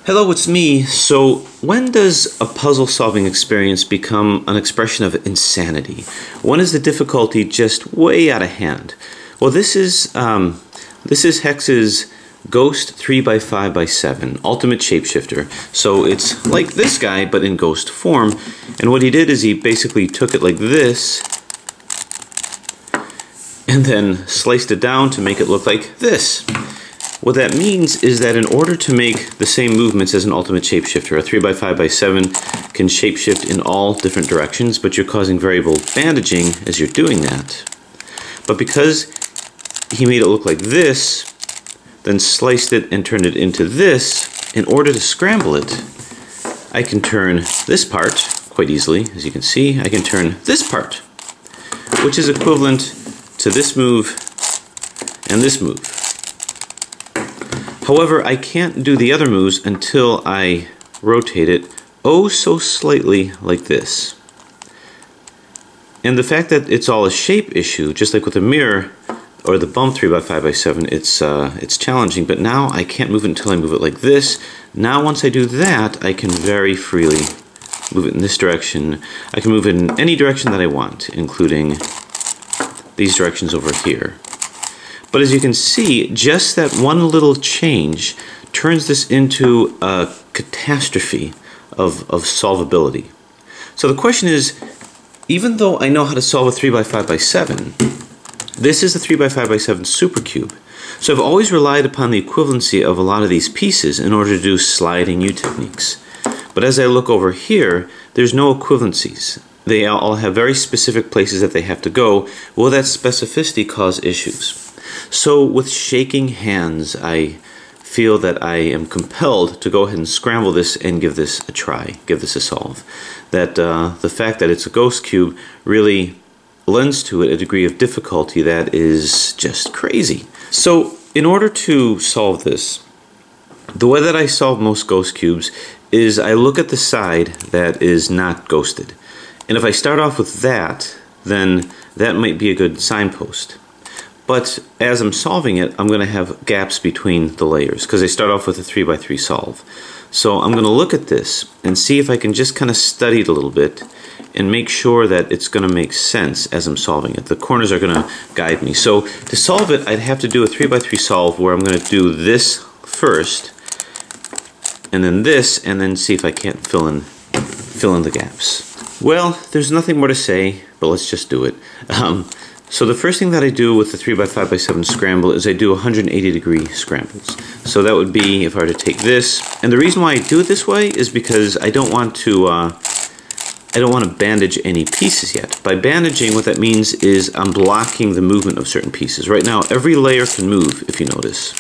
Hello, it's me. So, when does a puzzle solving experience become an expression of insanity? When is the difficulty just way out of hand? Well, this is Hex's Ghost 3x5x7 Ultimate Shapeshifter. So it's like this guy, but in ghost form. And what he did is he basically took it like this, and then sliced it down to make it look like this. What that means is that in order to make the same movements as an ultimate shapeshifter, a 3x5x7 can shapeshift in all different directions, but you're causing variable bandaging as you're doing that. But because he made it look like this, then sliced it and turned it into this, in order to scramble it, I can turn this part quite easily. As you can see, I can turn this part, which is equivalent to this move and this move. However, I can't do the other moves until I rotate it oh so slightly like this. And the fact that it's all a shape issue, just like with the mirror or the bump 3x5x7, it's challenging, but now I can't move it until I move it like this. Now once I do that, I can very freely move it in this direction. I can move it in any direction that I want, including these directions over here. But as you can see, just that one little change turns this into a catastrophe of solvability. So the question is, even though I know how to solve a 3x5x7, this is the 3x5x7 supercube. So I've always relied upon the equivalency of a lot of these pieces in order to do sliding U techniques. But as I look over here, there's no equivalencies. They all have very specific places that they have to go. Will that specificity cause issues? So with shaking hands, I feel that I am compelled to go ahead and scramble this and give this a try, give this a solve. That the fact that it's a ghost cube really lends to it a degree of difficulty that is just crazy. So in order to solve this, the way that I solve most ghost cubes is I look at the side that is not ghosted. And if I start off with that, then that might be a good signpost. But as I'm solving it, I'm going to have gaps between the layers because I start off with a 3x3 solve. So I'm going to look at this and see if I can just kind of study it a little bit and make sure that it's going to make sense as I'm solving it. The corners are going to guide me. So to solve it, I'd have to do a 3x3 solve where I'm going to do this first and then see if I can't fill in the gaps. Well, there's nothing more to say, but let's just do it. So the first thing that I do with the 3x5x7 scramble is I do 180-degree scrambles. So that would be if I were to take this, and the reason why I do it this way is because I don't want to bandage any pieces yet. By bandaging, what that means is I'm blocking the movement of certain pieces. Right now, every layer can move, if you notice.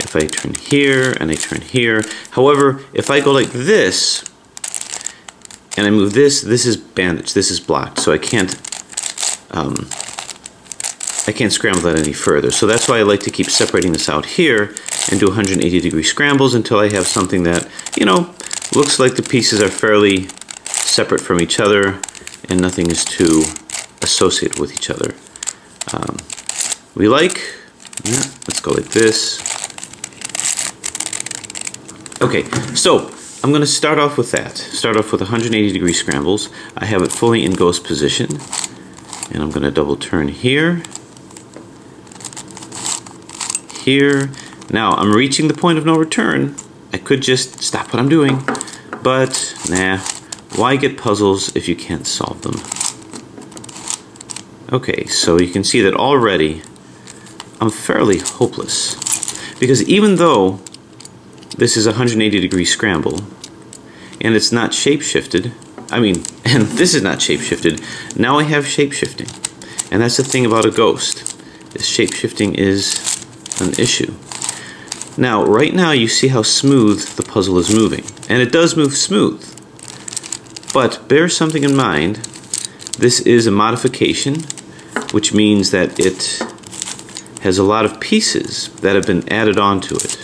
If I turn here and I turn here. However, if I go like this and I move this, this is bandaged, this is blocked, so I can't scramble that any further. So that's why I like to keep separating this out here and do 180-degree scrambles until I have something that, you know, looks like the pieces are fairly separate from each other and nothing is too associated with each other. Let's go like this. Okay, so I'm going to start off with that. Start off with 180-degree scrambles. I have it fully in ghost position. And I'm going to double turn here, here. Now I'm reaching the point of no return. I could just stop what I'm doing, but nah, why get puzzles if you can't solve them? Okay, so you can see that already I'm fairly hopeless, because even though this is a 180-degree scramble and it's not shape-shifted, and this is not shape-shifted, now I have shape-shifting. And that's the thing about a ghost, is shape-shifting is an issue. Now, right now you see how smooth the puzzle is moving. And it does move smooth. But bear something in mind, this is a modification, which means that it has a lot of pieces that have been added onto it.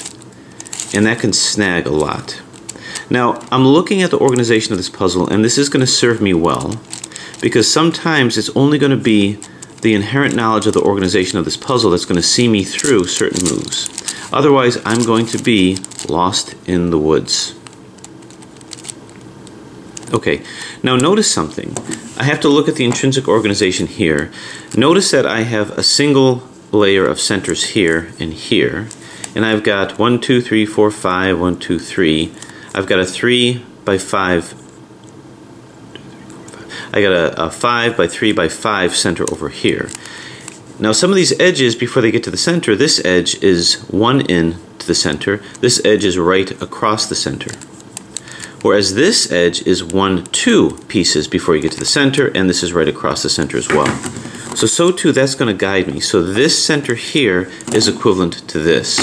And that can snag a lot. Now, I'm looking at the organization of this puzzle, and this is going to serve me well, because sometimes it's only going to be the inherent knowledge of the organization of this puzzle that's going to see me through certain moves. Otherwise, I'm going to be lost in the woods. Okay, now notice something. I have to look at the intrinsic organization here. Notice that I have a single layer of centers here and here. And I've got 1, 2, 3, 4, 5, 1, 2, 3. I've got a 3 by 5. I got a 5 by 3 by 5 center over here. Now some of these edges, before they get to the center, this edge is one in to the center. This edge is right across the center. Whereas this edge is 1, 2 pieces before you get to the center, and this is right across the center as well. So too, that's going to guide me. So this center here is equivalent to this.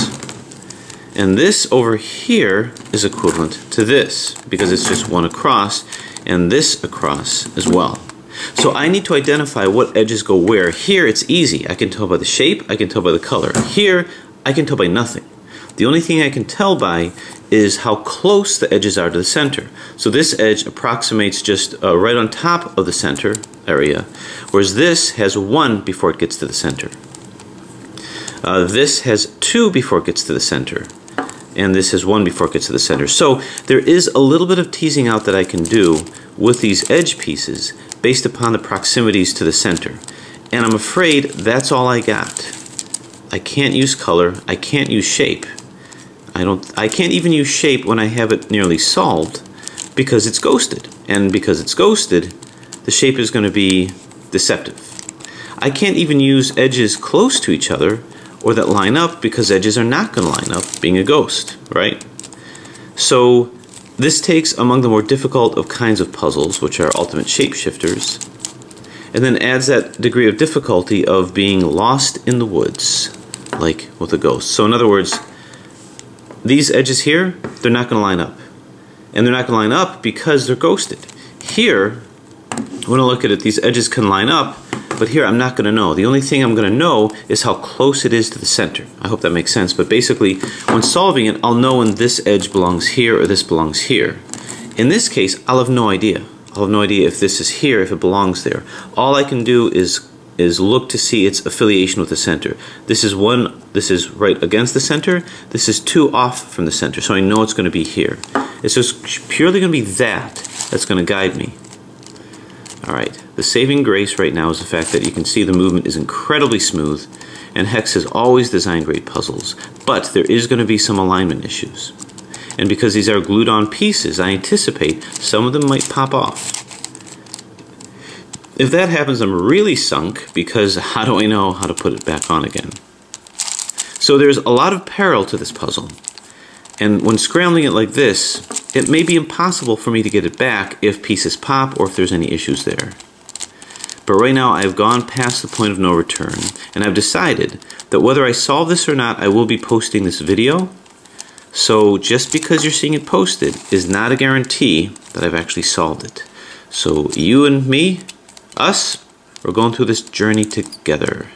And this over here is equivalent to this, because it's just one across, and this across as well. So I need to identify what edges go where. Here it's easy. I can tell by the shape, I can tell by the color. Here, I can tell by nothing. The only thing I can tell by is how close the edges are to the center. So this edge approximates just right on top of the center area, whereas this has 1 before it gets to the center. This has 2 before it gets to the center, and this has 1 before it gets to the center. So there is a little bit of teasing out that I can do with these edge pieces based upon the proximities to the center. And I'm afraid that's all I got. I can't use color, I can't use shape. I can't even use shape when I have it nearly solved because it's ghosted. And because it's ghosted, the shape is going to be deceptive. I can't even use edges close to each other or that line up because edges are not going to line up being a ghost, right? So this takes among the more difficult of kinds of puzzles, which are ultimate shapeshifters, and then adds that degree of difficulty of being lost in the woods, like with a ghost. So in other words, these edges here, they're not going to line up. And they're not going to line up because they're ghosted. Here, when I look at it, these edges can line up, but here I'm not going to know. The only thing I'm going to know is how close it is to the center. I hope that makes sense. But basically, when solving it, I'll know when this edge belongs here or this belongs here. In this case, I'll have no idea. I'll have no idea if this is here, if it belongs there. All I can do is look to see its affiliation with the center. This is right against the center. This is 2 off from the center, so I know it's going to be here. It's just purely going to be that's going to guide me. Alright, the saving grace right now is the fact that you can see the movement is incredibly smooth, and Hex has always designed great puzzles, but there is going to be some alignment issues. And because these are glued on pieces, I anticipate some of them might pop off. If that happens, I'm really sunk, because how do I know how to put it back on again? So there's a lot of peril to this puzzle. And when scrambling it like this, it may be impossible for me to get it back if pieces pop or if there's any issues there. But right now I've gone past the point of no return, and I've decided that whether I solve this or not, I will be posting this video. So just because you're seeing it posted is not a guarantee that I've actually solved it. So you and me, us, we're going through this journey together,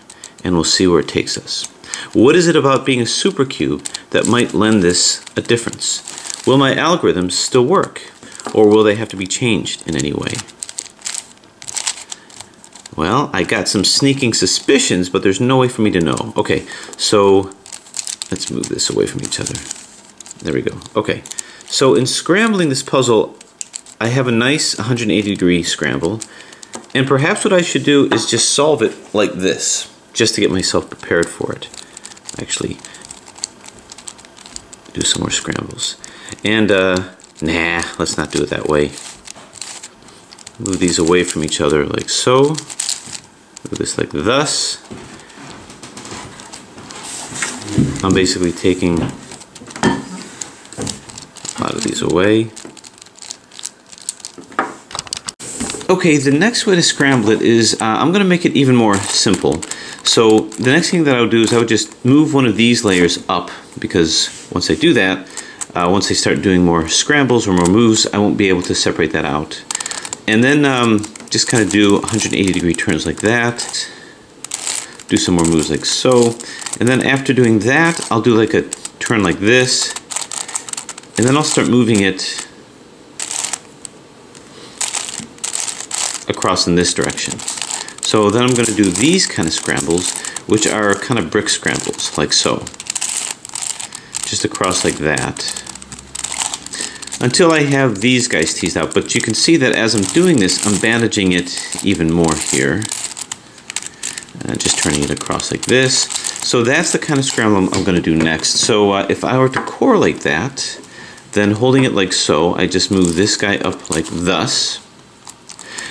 and we'll see where it takes us. What is it about being a supercube that might lend this a difference? Will my algorithms still work, or will they have to be changed in any way? Well, I got some sneaking suspicions, but there's no way for me to know. Okay, so let's move this away from each other. There we go. Okay, so in scrambling this puzzle, I have a nice 180-degree scramble, and perhaps what I should do is just solve it like this, just to get myself prepared for it. Actually, do some more scrambles. And, nah, let's not do it that way. Move these away from each other like so. Move this like thus. I'm basically taking a lot of these away. Okay, the next way to scramble it is, I'm going to make it even more simple. So the next thing that I would do is I would just move one of these layers up, because once I do that, once I start doing more scrambles or more moves, I won't be able to separate that out. And then just kind of do 180-degree turns like that. Do some more moves like so. And then after doing that, I'll do like a turn like this. And then I'll start moving it across in this direction. So then I'm going to do these kind of scrambles, which are kind of brick scrambles, like so. just across like that, until I have these guys teased out. But you can see that as I'm doing this, I'm bandaging it even more here. Just turning it across like this. So that's the kind of scramble I'm going to do next. So if I were to correlate that, then holding it like so, I just move this guy up like thus.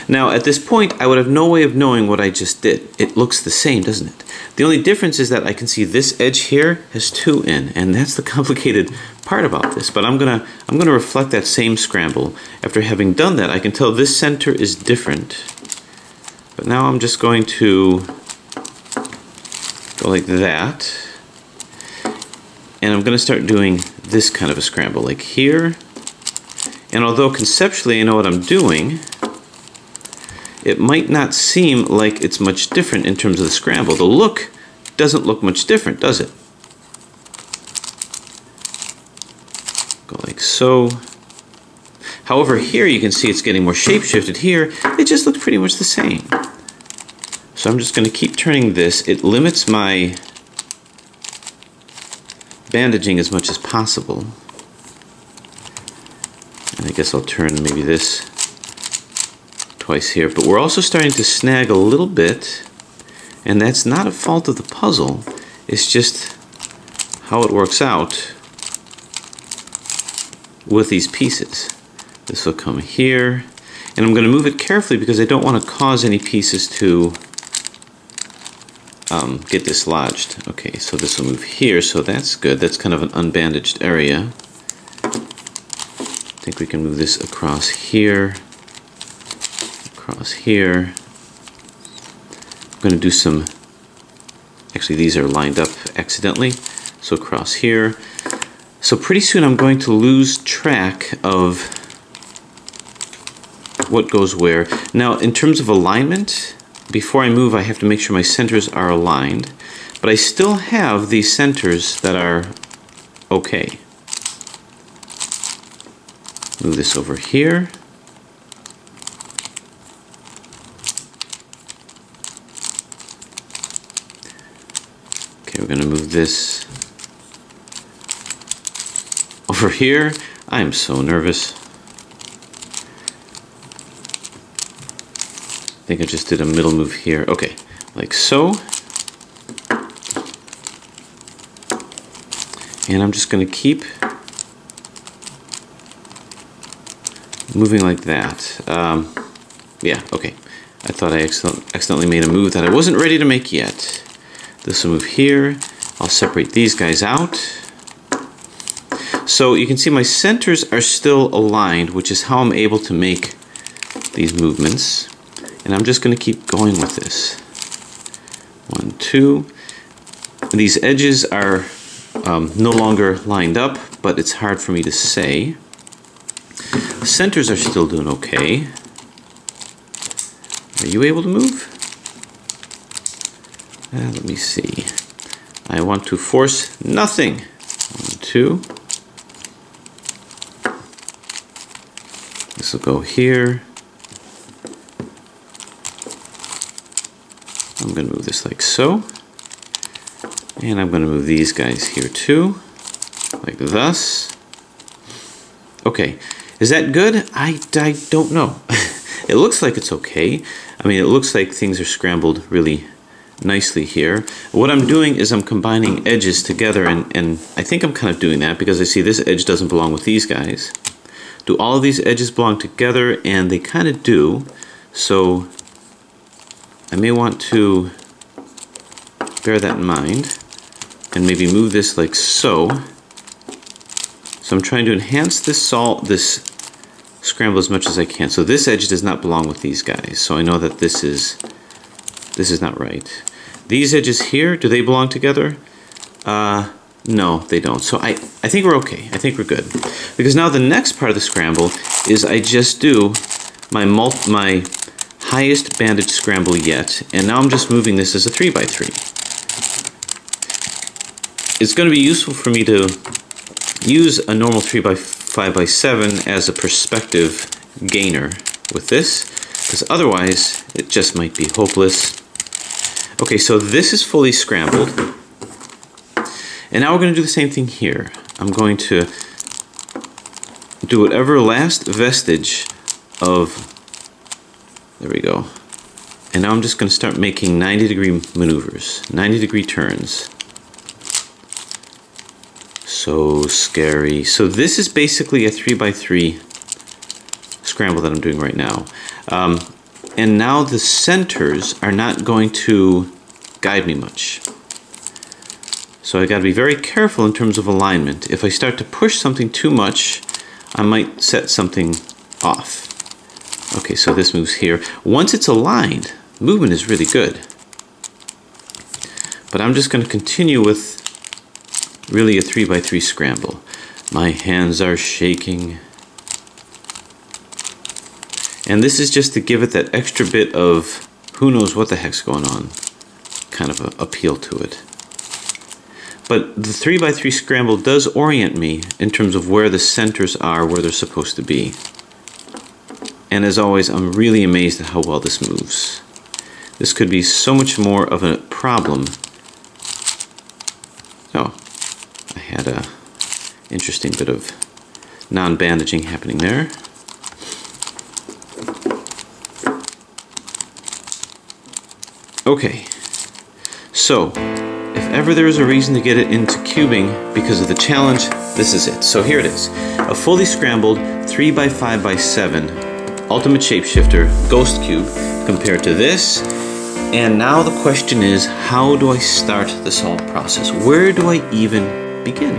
Now at this point, I would have no way of knowing what I just did. It looks the same, doesn't it? The only difference is that I can see this edge here has 2 in, and that's the complicated part about this. But I'm gonna reflect that same scramble. After having done that, I can tell this center is different. But now I'm just going to go like that, and I'm going to start doing this kind of a scramble, like here. And although conceptually I know what I'm doing, it might not seem like it's much different in terms of the scramble. The look doesn't look much different, does it? Go like so. However, here you can see it's getting more shape-shifted. Here, it just looks pretty much the same. So I'm just going to keep turning this. It limits my bandaging as much as possible. And I guess I'll turn maybe this twice here. But we're also starting to snag a little bit, and that's not a fault of the puzzle. It's just how it works out with these pieces. This will come here, and I'm going to move it carefully because I don't want to cause any pieces to get dislodged. Okay, so this will move here, so that's good. That's kind of an unbandaged area. I think we can move this across here, across here. I'm going to do some, actually these are lined up accidentally, so across here. So pretty soon I'm going to lose track of what goes where. Now in terms of alignment, before I move, I have to make sure my centers are aligned, but I still have these centers that are okay. Move this over here. Okay, we're going to move this over here. I am so nervous. I think I just did a middle move here. Okay, like so. And I'm just going to keep moving like that. Yeah, okay. I thought I accidentally made a move that I wasn't ready to make yet. This will move here. I'll separate these guys out. So you can see my centers are still aligned, which is how I'm able to make these movements. And I'm just going to keep going with this. 1, 2. These edges are no longer lined up, but it's hard for me to say. The centers are still doing okay. Are you able to move? Let me see. I want to force nothing. 1, 2. This will go here. I'm going to move this like so. And I'm going to move these guys here too, like thus. Okay, is that good? I don't know. It looks like it's okay. I mean, it looks like things are scrambled really nicely here. What I'm doing is I'm combining edges together, and I think I'm kind of doing that because I see this edge doesn't belong with these guys. Do all of these edges belong together? And they kind of do. So I may want to bear that in mind and maybe move this like so. So I'm trying to enhance this scramble as much as I can. So this edge does not belong with these guys. So I know that this is not right. These edges here, do they belong together? No, they don't. So I think we're okay. I think we're good. Because now the next part of the scramble is I just do my highest bandage scramble yet, and now I'm just moving this as a 3x3. It's going to be useful for me to use a normal 3x5x7 as a perspective gainer with this, because otherwise it just might be hopeless. Okay, so this is fully scrambled, and now we're going to do the same thing here. I'm going to do whatever last vestige of, there we go. And now I'm just going to start making 90-degree maneuvers, 90-degree turns. So scary. So this is basically a 3x3 scramble that I'm doing right now. And now the centers are not going to guide me much. So I got to be very careful in terms of alignment. If I start to push something too much, I might set something off. Okay, so this moves here. Once it's aligned, movement is really good. But I'm just going to continue with really a 3x3 scramble. My hands are shaking. And this is just to give it that extra bit of who knows what the heck's going on kind of a appeal to it. But the 3x3 scramble does orient me in terms of where the centers are, where they're supposed to be. And as always, I'm really amazed at how well this moves. This could be so much more of a problem. Oh, I had a interesting bit of non-bandaging happening there. Okay, so if ever there is a reason to get it into cubing because of the challenge, this is it. So here it is, a fully scrambled 3x5x7 ultimate shapeshifter ghost cube compared to this. And now the question is, how do I start the solve process? Where do I even begin?